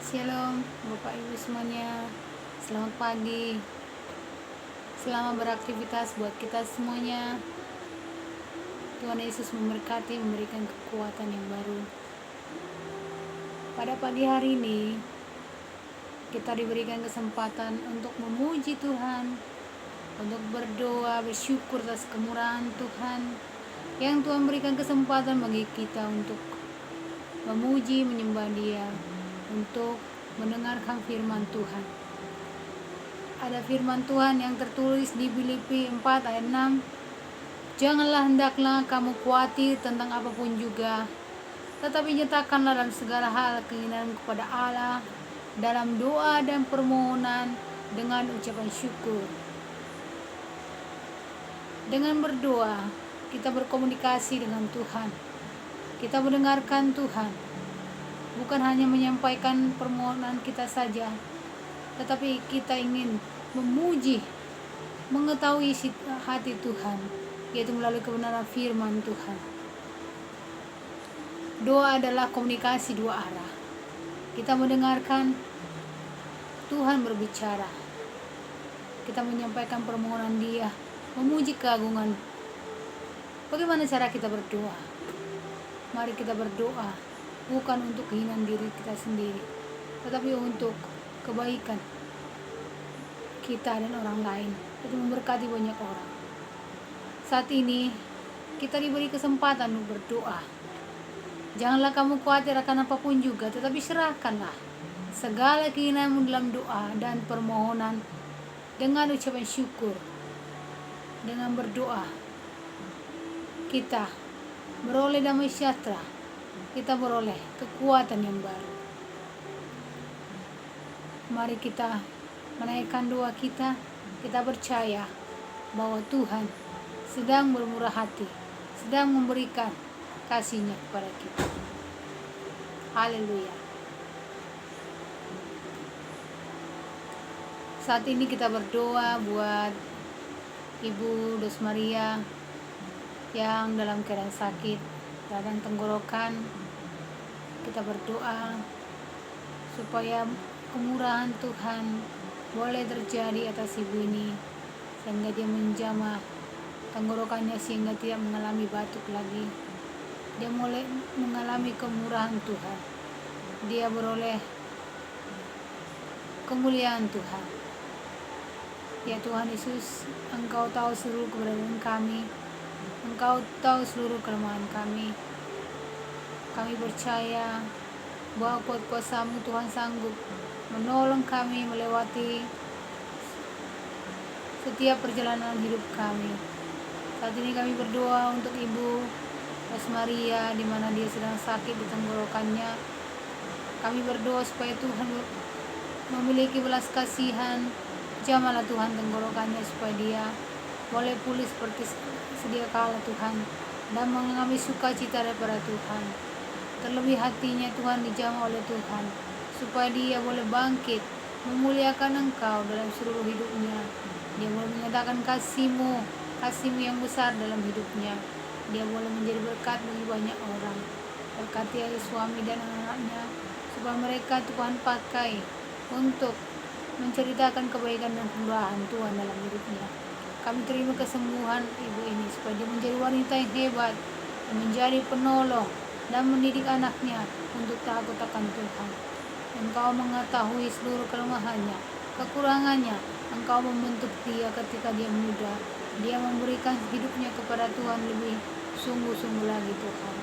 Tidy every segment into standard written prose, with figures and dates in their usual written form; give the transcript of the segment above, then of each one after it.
Shalom Bapak Ibu semuanya. Selamat pagi. Selamat beraktivitas buat kita semuanya. Tuhan Yesus memberkati, memberikan kekuatan yang baru. Pada pagi hari ini kita diberikan kesempatan untuk memuji Tuhan, untuk berdoa, bersyukur atas kemurahan Tuhan yang Tuhan berikan kesempatan bagi kita untuk memuji, menyembah Dia, untuk mendengarkan firman Tuhan. Ada firman Tuhan yang tertulis di Filipi 4 ayat 6. Janganlah hendaklah kamu khawatir tentang apapun juga, tetapi nyatakanlah dalam segala hal keinginan kepada Allah dalam doa dan permohonan dengan ucapan syukur. Dengan berdoa, kita berkomunikasi dengan Tuhan. Kita mendengarkan Tuhan. Bukan hanya menyampaikan permohonan kita saja, tetapi kita ingin memuji, mengetahui hati Tuhan, yaitu melalui kebenaran firman Tuhan. Doa adalah komunikasi dua arah. Kita mendengarkan, Tuhan berbicara. Kita menyampaikan permohonan Dia, memuji keagungan. Bagaimana cara kita berdoa? Mari kita berdoa, bukan untuk keinginan diri kita sendiri, tetapi untuk kebaikan kita dan orang lain, untuk memberkati banyak orang. Saat ini kita diberi kesempatan untuk berdoa. Janganlah kamu khawatir akan apapun juga, tetapi serahkanlah segala keinginanmu dalam doa dan permohonan dengan ucapan syukur. Dengan berdoa kita beroleh damai sejahtera, kita beroleh kekuatan yang baru. Mari kita menaikkan doa kita percaya bahwa Tuhan sedang bermurah hati, sedang memberikan kasih-Nya kepada kita. Haleluya. Saat ini kita berdoa buat Ibu Dos Maria yang dalam keadaan sakit, radang tenggorokan. Kita berdoa supaya kemurahan Tuhan boleh terjadi atas ibu ini, sehingga dia menjamah tenggorokannya, sehingga tidak mengalami batuk lagi. Dia mulai mengalami kemurahan Tuhan. Dia beroleh kemuliaan Tuhan. Ya Tuhan Yesus, Engkau tahu seluruh keberadaan kami, Engkau tahu seluruh kelemahan kami. Kami percaya bahwa kuat kuasa-Mu Tuhan sanggup menolong kami melewati setiap perjalanan hidup kami. Saat ini kami berdoa untuk Ibu Dos Maria, di mana dia sedang sakit di tenggorokannya. Kami berdoa supaya Tuhan memiliki belas kasihan. Jamahlah Tuhan tenggorokannya supaya dia boleh pulih seperti sedia kala Tuhan, dan mengalami sukacita daripada Tuhan. Terlebih hatinya Tuhan dijamah oleh Tuhan, supaya dia boleh bangkit memuliakan Engkau dalam seluruh hidupnya. Dia boleh menyatakan kasih-Mu yang besar dalam hidupnya. Dia boleh menjadi berkat bagi banyak orang. Berkati suami dan anak-anaknya, supaya mereka Tuhan pakai untuk menceritakan kebaikan dan kemurahan Tuhan dalam hidupnya. Kami terima kesembuhan ibu ini, supaya dia menjadi wanita yang hebat, yang menjadi penolong dan mendidik anaknya untuk takut akan Tuhan. Engkau mengetahui seluruh kelemahannya, kekurangannya. Engkau membentuk dia ketika dia muda. Dia memberikan hidupnya kepada Tuhan lebih sungguh-sungguh lagi Tuhan.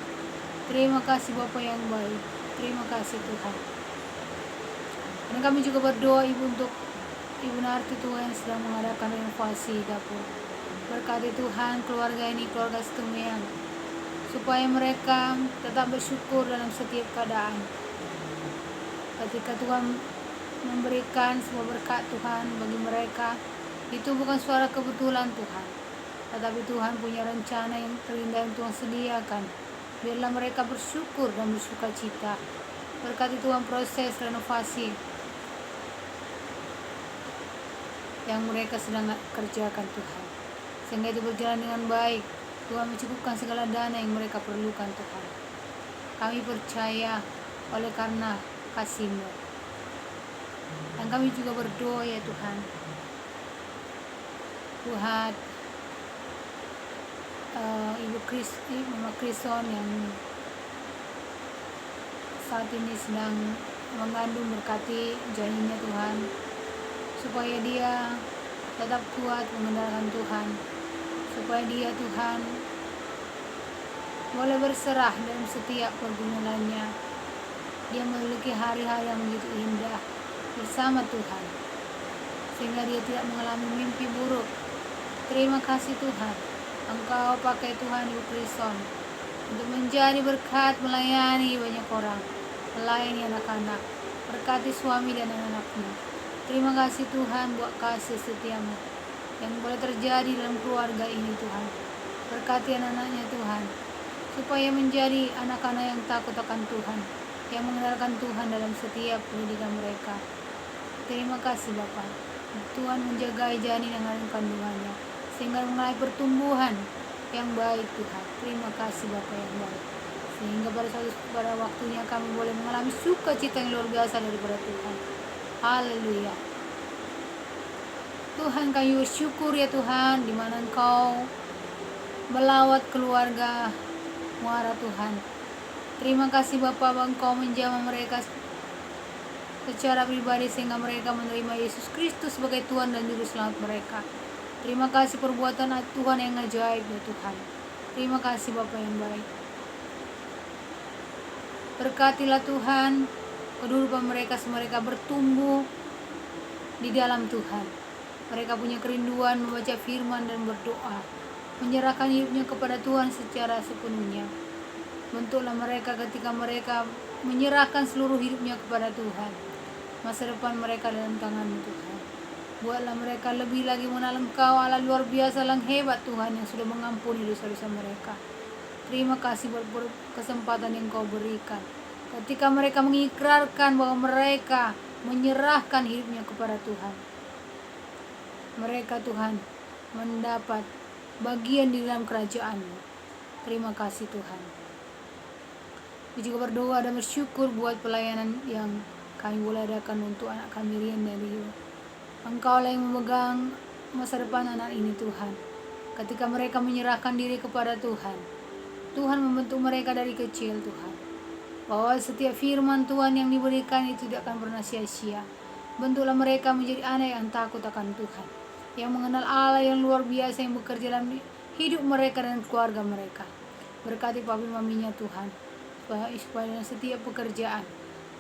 Terima kasih Bapa yang baik. Terima kasih Tuhan. Dan kami juga berdoa untuk Ibu Narti Tuhan yang sedang mengadakan renovasi dapur. Berkati Tuhan keluarga ini, keluarga Setumiang, supaya mereka tetap bersyukur dalam setiap keadaan. Ketika Tuhan memberikan semua berkat Tuhan bagi mereka, itu bukan suara kebetulan Tuhan, tetapi Tuhan punya rencana yang terindah yang Tuhan sediakan. Biarlah mereka bersyukur dan bersukacita. Berkati Tuhan proses renovasi yang mereka sedang kerjakan Tuhan, sehingga itu berjalan dengan baik. Tuhan mencukupkan segala dana yang mereka perlukan Tuhan. Kami percaya oleh karena kasih-Mu. Dan kami juga berdoa ya Tuhan, buat Ibu Mama Krison yang saat ini sedang mengandung, berkati janinnya Tuhan, supaya dia tetap kuat mengandalkan Tuhan, supaya dia Tuhan boleh berserah dalam setiap pergumulannya. Dia memiliki hari-hari yang begitu indah bersama Tuhan, sehingga dia tidak mengalami mimpi buruk. Terima kasih Tuhan, Engkau pakai Tuhan Ibu Krison untuk menjadi berkat, melayani banyak orang, melayani anak-anak, berkati suami dan anak-anaknya. Terima kasih Tuhan buat kasih setiamu yang boleh terjadi dalam keluarga ini Tuhan. Berkati anak-anaknya Tuhan, supaya menjadi anak-anak yang takut akan Tuhan, yang mengandalkan Tuhan dalam setiap pendidikan mereka. Terima kasih Bapa, Tuhan menjaga janin yang dalam kandungannya, sehingga mengalami pertumbuhan yang baik Tuhan. Terima kasih Bapa yang baik, sehingga pada waktunya kami boleh mengalami sukacita yang luar biasa daripada Tuhan. Haleluya. Tuhan, kami bersyukur ya Tuhan, di mana Engkau melawat keluarga Muara Tuhan. Terima kasih Bapa, Engkau menjamah mereka secara pribadi sehingga mereka menerima Yesus Kristus sebagai Tuhan dan Juru Selamat mereka. Terima kasih perbuatan Tuhan yang ajaib ya Tuhan. Terima kasih Bapa yang baik. Berkatilah Tuhan kehidupan mereka, mereka bertumbuh di dalam Tuhan. Mereka punya kerinduan membaca firman dan berdoa, menyerahkan hidupnya kepada Tuhan secara sepenuhnya. Bentuklah mereka ketika mereka menyerahkan seluruh hidupnya kepada Tuhan. Masa depan mereka dalam tangan-Mu Tuhan. Buatlah mereka lebih lagi mengenal Engkau, Allah luar biasa yang hebat Tuhan, yang sudah mengampuni dosa-dosa mereka. Terima kasih buat kesempatan yang Kau berikan. Ketika mereka mengikrarkan bahwa mereka menyerahkan hidupnya kepada Tuhan, mereka Tuhan mendapat bagian di dalam kerajaan-Mu. Terima kasih Tuhan. Kami juga berdoa dan bersyukur buat pelayanan yang kami boleh adakan untuk anak kami Rian dan Rio. Engkau lah yang memegang masa depan anak ini Tuhan. Ketika mereka menyerahkan diri kepada Tuhan, Tuhan membentuk mereka dari kecil Tuhan, bahwa setiap firman Tuhan yang diberikan itu tidak akan pernah sia-sia. Bentuklah mereka menjadi anak yang takut akan Tuhan, yang mengenal Allah yang luar biasa, yang bekerja dalam hidup mereka dan keluarga mereka. Berkati papi maminya Tuhan, supaya dalam setiap pekerjaan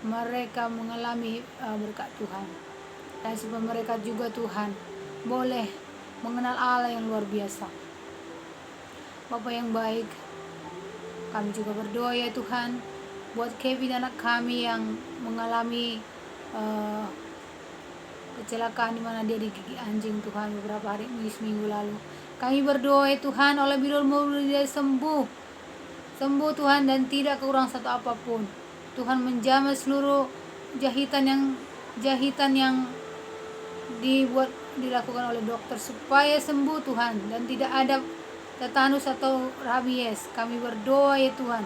mereka mengalami berkat Tuhan, dan supaya mereka juga Tuhan boleh mengenal Allah yang luar biasa. Bapa yang baik, kami juga berdoa ya Tuhan buat Kevin, anak kami yang mengalami kecelakaan di mana dia digigit anjing Tuhan beberapa hari seminggu lalu. Kami berdoa ya Tuhan, oleh birul-Mu dia sembuh Tuhan, dan tidak kurang satu apapun. Tuhan menjamah seluruh jahitan yang dilakukan oleh dokter supaya sembuh Tuhan, dan tidak ada tetanus atau rabies. Kami berdoa ya Tuhan,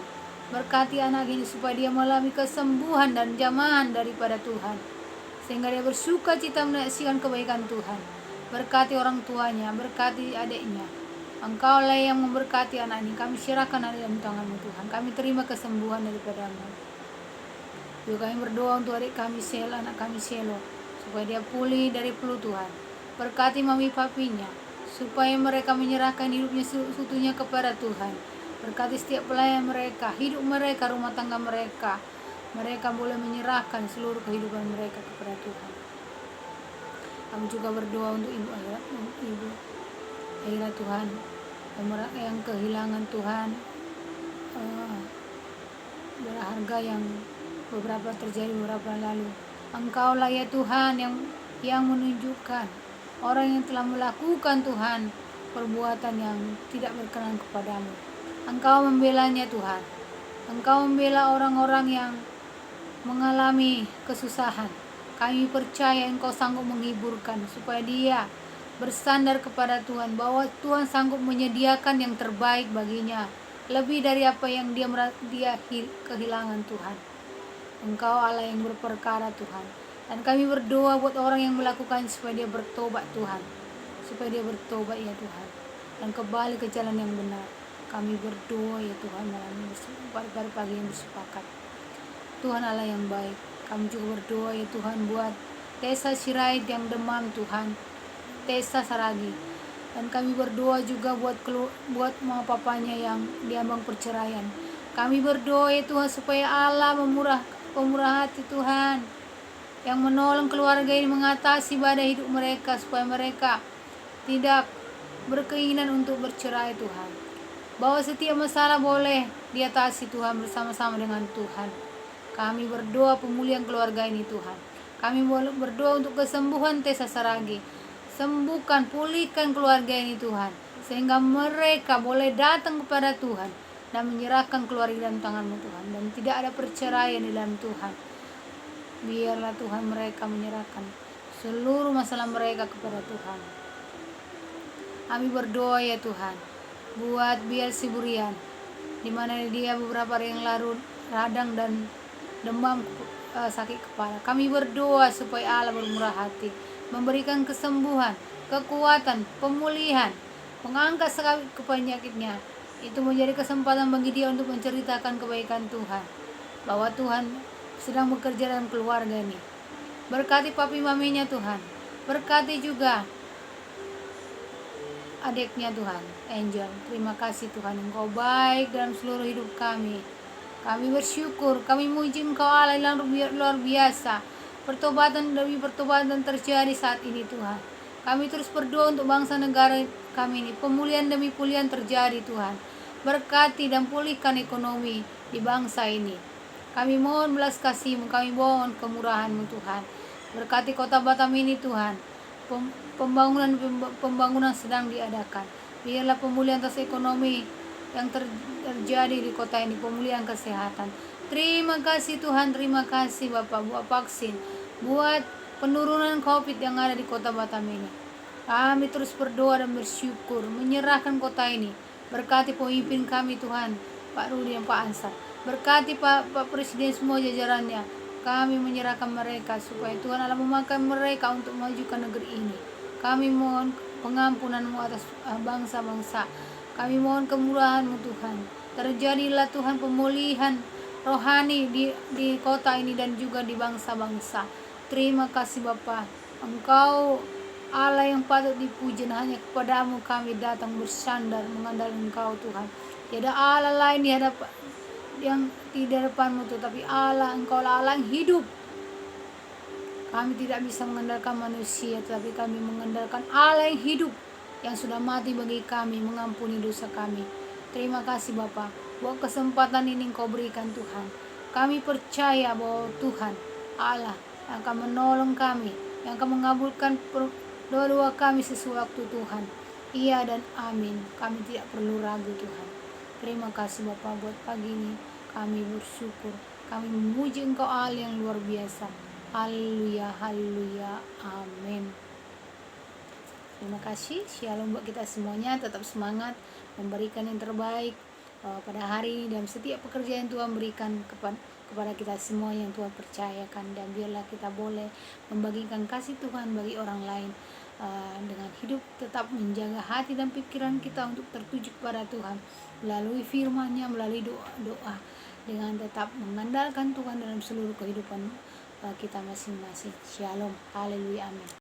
berkati anak ini supaya dia mengalami kesembuhan dan jamahan daripada Tuhan, sehingga dia bersuka cita menyaksikan kebaikan Tuhan. Berkati orang tuanya, berkati adiknya. Engkau lah yang memberkati anak ini. Kami serahkan anak dalam tangan-Mu Tuhan. Kami terima kesembuhan daripada-Mu. Juga kami berdoa untuk adik kami Sel, anak kami Selo, supaya dia pulih dari flu Tuhan. Berkati mami papinya, supaya mereka menyerahkan hidupnya seutuhnya kepada Tuhan. Berkati setiap pelayan mereka, hidup mereka, rumah tangga mereka. Mereka boleh menyerahkan seluruh kehidupan mereka kepada Tuhan. Kami juga berdoa untuk Ibu Aira Tuhan, yang kehilangan Tuhan berharga yang beberapa terjadi beberapa lalu. Engkau lah ya Tuhan yang menunjukkan orang yang telah melakukan Tuhan perbuatan yang tidak berkenan kepadamu. Engkau membelanya Tuhan. Engkau membela orang-orang yang mengalami kesusahan. Kami percaya Engkau sanggup menghiburkan supaya dia bersandar kepada Tuhan, bahwa Tuhan sanggup menyediakan yang terbaik baginya, lebih dari apa yang dia kehilangan Tuhan. Engkau Allah yang berperkara Tuhan. Dan kami berdoa buat orang yang melakukan supaya dia bertobat Tuhan. Supaya dia bertobat ya Tuhan. Dan kembali ke jalan yang benar. Kami berdoa ya Tuhan malam ini pada pagi yang bersepakat. Tuhan Allah yang baik. Kami juga berdoa ya Tuhan buat Tessa Sirait yang demam Tuhan. Tessa Saragi. Dan kami berdoa juga buat mama papanya yang diambang perceraian. Kami berdoa ya Tuhan supaya Allah pemurah hati Tuhan, yang menolong keluarga ini mengatasi badai hidup mereka, supaya mereka tidak berkeinginan untuk bercerai Tuhan. Bahwa setiap masalah boleh diatasi Tuhan bersama-sama dengan Tuhan. Kami berdoa pemulihan keluarga ini Tuhan. Kami berdoa untuk kesembuhan Tessa Saragi. Sembuhkan, pulihkan keluarga ini Tuhan, sehingga mereka boleh datang kepada Tuhan dan menyerahkan keluarga dalam tangan-Mu Tuhan, dan tidak ada perceraian di dalam Tuhan. Biarlah Tuhan mereka menyerahkan seluruh masalah mereka kepada Tuhan. Kami berdoa ya Tuhan buat Bial Siburian, di mana dia beberapa hari yang lalu radang dan demam, sakit kepala. Kami berdoa supaya Allah bermurah hati, memberikan kesembuhan, kekuatan, pemulihan, mengangkat segala penyakitnya. Itu menjadi kesempatan bagi dia untuk menceritakan kebaikan Tuhan, bahwa Tuhan sedang bekerja dalam keluarga ini. Berkati papi maminya Tuhan. Berkati juga adiknya Tuhan, Angel. Terima kasih Tuhan, Engkau baik dalam seluruh hidup kami. Kami bersyukur, kami muji Engkau Allah yang luar biasa. Pertobatan demi pertobatan terjadi saat ini Tuhan. Kami terus berdoa untuk bangsa negara kami ini. Pemulihan demi pemulihan terjadi Tuhan. Berkati dan pulihkan ekonomi di bangsa ini. Kami mohon belas kasih-Mu, kami mohon kemurahan-Mu Tuhan. Berkati kota Batam ini Tuhan. Pembangunan sedang diadakan. Biarlah pemulihan atas ekonomi yang terjadi di kota ini, pemulihan kesehatan. Terima kasih Tuhan, terima kasih Bapak buat vaksin, buat penurunan COVID yang ada di kota Batam ini. Kami terus berdoa dan bersyukur, menyerahkan kota ini. Berkati pemimpin kami Tuhan, Pak Rudi dan Pak Ansar. Berkati Pak Presiden semua jajarannya. Kami menyerahkan mereka supaya Tuhan Allah memakai mereka untuk memajukan negeri ini. Kami mohon pengampunan-Mu atas bangsa-bangsa. Kami mohon kemurahan-Mu Tuhan. Terjadilah Tuhan pemulihan rohani di kota ini dan juga di bangsa-bangsa. Terima kasih Bapa. Engkau Allah yang patut dipuji, hanya kepadamu kami datang bersandar mengandalkan Engkau Tuhan. Tiada Allah lain di hadapan-Mu, tetapi Allah, Engkau Allah yang hidup. Kami tidak bisa mengandalkan manusia, tetapi kami mengandalkan Allah yang hidup, yang sudah mati bagi kami, mengampuni dosa kami. Terima kasih Bapa, buat kesempatan ini Engkau berikan Tuhan. Kami percaya bahwa Tuhan Allah yang akan menolong kami, yang akan mengabulkan doa-doa kami sesuai waktu Tuhan. Iya dan amin. Kami tidak perlu ragu Tuhan. Terima kasih Bapa buat pagi ini. Kami bersyukur. Kami memuji Engkau Allah yang luar biasa. Haleluya, haleluya, amin. Terima kasih. Shalom buat kita semuanya. Tetap semangat memberikan yang terbaik pada hari ini, dan setiap pekerjaan Tuhan berikan kepada kita semua yang Tuhan percayakan. Dan biarlah kita boleh membagikan kasih Tuhan bagi orang lain, dengan hidup tetap menjaga hati dan pikiran kita untuk tertuju kepada Tuhan melalui firman-Nya, melalui doa-doa, dengan tetap mengandalkan Tuhan dalam seluruh kehidupan kita masing-masing. Shalom, haleluya, amin.